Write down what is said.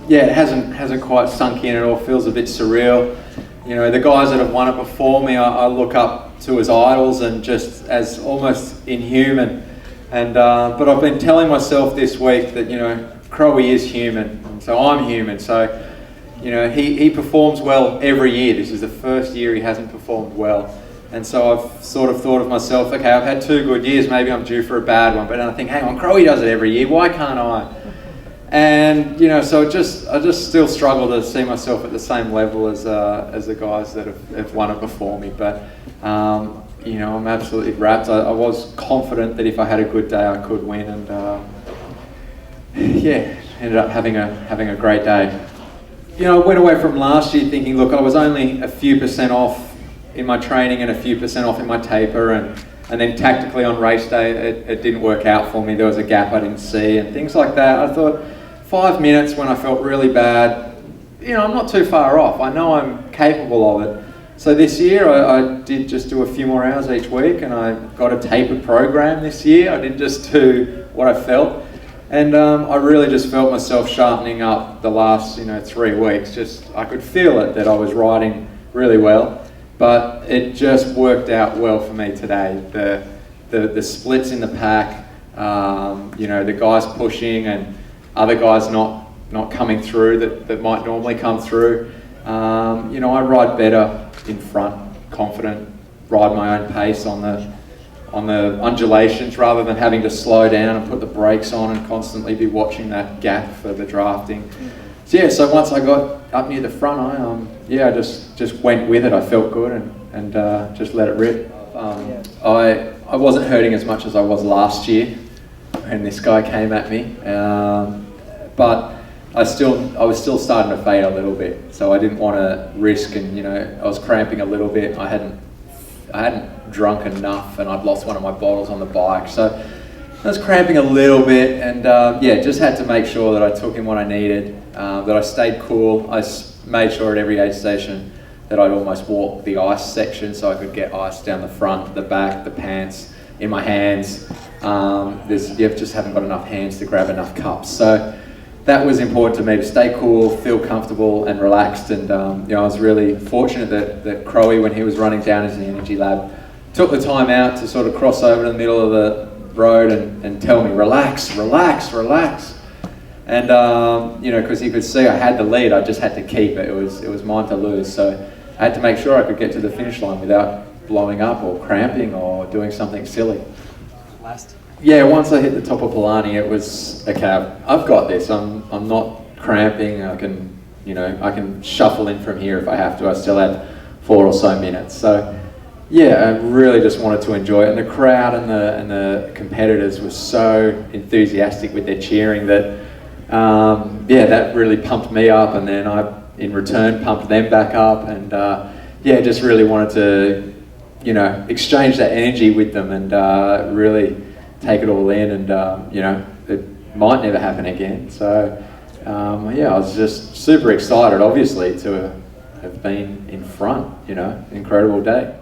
Yeah, it hasn't quite sunk in. It all feels a bit surreal. You know, the guys that have won it before me, I look up to as idols and just as almost inhuman. And but I've been telling myself this week that, you know, Crowie is human, and so I'm human. So, you know, he performs well every year. This is the first year he hasn't performed well. And so I've sort of thought of myself, okay, I've had 2 good years, maybe I'm due for a bad one. But then I think, hang on, Crowie does it every year, why can't I? And, you know, so I just still struggle to see myself at the same level as the guys that have won it before me. But, you know, I'm absolutely wrapped. I was confident that if I had a good day, I could win. And, yeah, ended up having a great day. You know, I went away from last year thinking, look, I was only a few % off in my training and a few % off in my taper, and then tactically on race day it didn't work out for me. There was a gap I didn't see and things like that. I thought 5 minutes when I felt really bad, you know, I'm not too far off. I know I'm capable of it. So this year I did just do a few more hours each week, and I got a tapered program this year. I didn't just do what I felt. And I really just felt myself sharpening up the last, you know, 3 weeks. Just, I could feel it that I was riding really well, but it just worked out well for me today. The splits in the pack, you know, the guys pushing and other guys not coming through that might normally come through. You know, I ride better in front, confident, ride my own pace on the undulations rather than having to slow down and put the brakes on and constantly be watching that gap for the drafting. So yeah, so once I got up near the front, I just went with it. I felt good and just let it rip. I wasn't hurting as much as I was last year, and this guy came at me, but I was still starting to fade a little bit. So I didn't want to risk, and you know, I was cramping a little bit. I hadn't drunk enough, and I'd lost one of my bottles on the bike, so I was cramping a little bit, and yeah, just had to make sure that I took in what I needed, that I stayed cool. I made sure at every aid station that I'd almost walk the ice section so I could get ice down the front, the back, the pants, in my hands. You just haven't got enough hands to grab enough cups, so that was important to me, to stay cool, feel comfortable and relaxed. And you know, I was really fortunate that Crowie, when he was running down as an energy lab, took the time out to sort of cross over to the middle of the road and tell me, relax, relax, relax. And you know, because he could see I had the lead, I just had to keep it. It was mine to lose. So I had to make sure I could get to the finish line without blowing up or cramping or doing something silly. Yeah, once I hit the top of Palani, it was, okay, I've got this. I'm not cramping. I can shuffle in from here if I have to. I still had 4 or so minutes. So yeah, I really just wanted to enjoy it. And the crowd and the competitors were so enthusiastic with their cheering that, yeah, that really pumped me up. And then I, in return, pumped them back up. And yeah, just really wanted to, you know, exchange that energy with them and really take it all in, and you know, it might never happen again. So yeah, I was just super excited, obviously, to have been in front. You know, incredible day.